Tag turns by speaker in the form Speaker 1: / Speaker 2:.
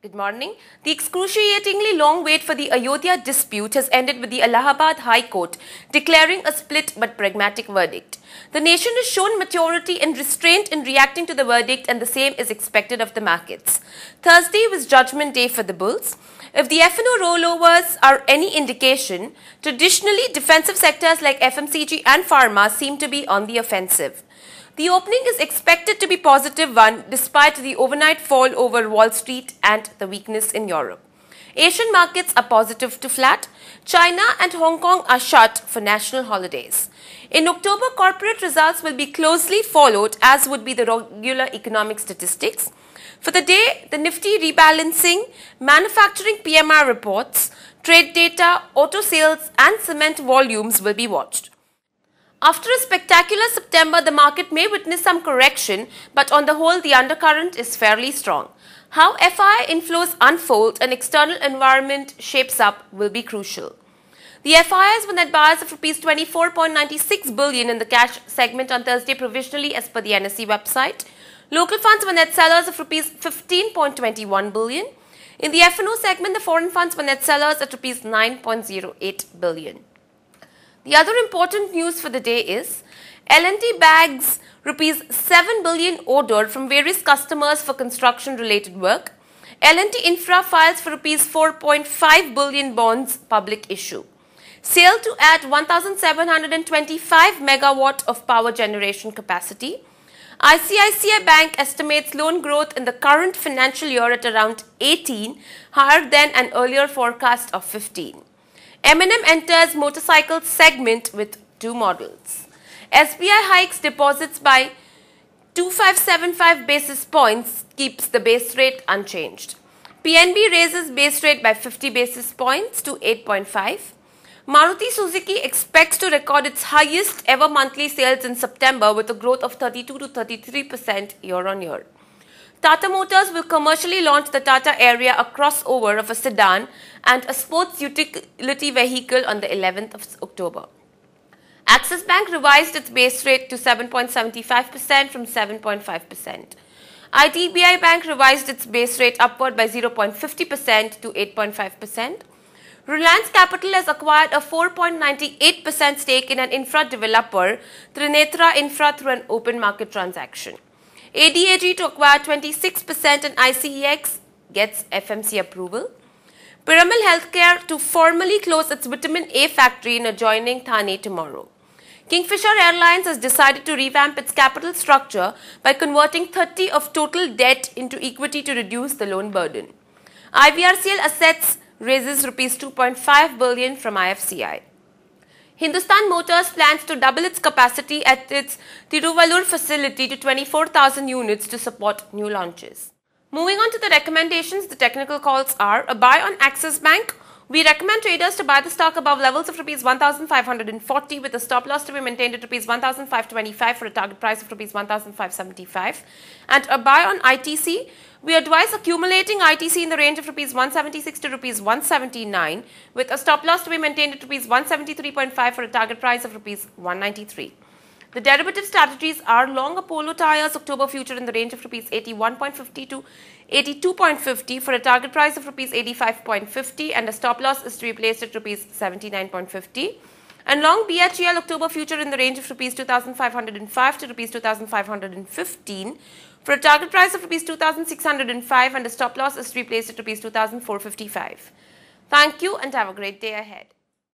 Speaker 1: Good morning. The excruciatingly long wait for the Ayodhya dispute has ended with the Allahabad High Court declaring a split but pragmatic verdict. The nation has shown maturity and restraint in reacting to the verdict, and the same is expected of the markets. Thursday was Judgment Day for the bulls. If the F&O rollovers are any indication, traditionally defensive sectors like FMCG and pharma seem to be on the offensive. The opening is expected to be positive one despite the overnight fall over Wall Street and the weakness in Europe. Asian markets are positive to flat. China and Hong Kong are shut for national holidays. In October, corporate results will be closely followed, as would be the regular economic statistics. For the day, the Nifty rebalancing, manufacturing PMI reports, trade data, auto sales and cement volumes will be watched. After a spectacular September, the market may witness some correction, but on the whole, the undercurrent is fairly strong. How FII inflows unfold and external environment shapes up will be crucial. The FIIs were net buyers of Rs 24.96 billion in the cash segment on Thursday provisionally as per the NSE website. Local funds were net sellers of Rs 15.21 billion. In the F&O segment, the foreign funds were net sellers at Rs 9.08 billion. The other important news for the day is L&T bags Rs 7 billion order from various customers for construction related work. L&T Infra files for Rs 4.5 billion bonds public issue. Sale to add 1725 megawatt of power generation capacity. ICICI Bank estimates loan growth in the current financial year at around 18, higher than an earlier forecast of 15. M&M enters motorcycle segment with 2 models. SBI hikes deposits by 2575 basis points, keeps the base rate unchanged. PNB raises base rate by 50 basis points to 8.5. Maruti Suzuki expects to record its highest ever monthly sales in September with a growth of 32 to 33% year-on-year. Tata Motors will commercially launch the Tata Area, a crossover of a sedan and a sports utility vehicle, on the 11th of October. Axis Bank revised its base rate to 7.75% from 7.5%. IDBI Bank revised its base rate upward by 0.50% to 8.5%. Reliance Capital has acquired a 4.98% stake in an infra developer, Trinetra Infra, through an open market transaction. ADAG to acquire 26% in ICEX gets FMC approval. Piramal Healthcare to formally close its vitamin A factory in adjoining Thane tomorrow. Kingfisher Airlines has decided to revamp its capital structure by converting 30% of total debt into equity to reduce the loan burden. IVRCL Assets raises Rs 2.5 billion from IFCI. Hindustan Motors plans to double its capacity at its Tiruvallur facility to 24,000 units to support new launches. Moving on to the recommendations, the technical calls are a buy on Axis Bank. We recommend traders to buy the stock above levels of Rs 1,540 with a stop loss to be maintained at Rs 1,525 for a target price of Rs 1,575. And a buy on ITC. We advise accumulating ITC in the range of Rs 176 to Rs 179 with a stop loss to be maintained at Rs 173.5 for a target price of Rs 193. The derivative strategies are long Apollo Tyres October future in the range of Rs 81.50 to 82.50 for a target price of Rs 85.50, and a stop loss is to be placed at Rs 79.50. And long BHEL October future in the range of Rs 2,505 to Rs 2,515 for a target price of Rs 2,605, and a stop loss is to be placed at Rs 2,455. Thank you and have a great day ahead.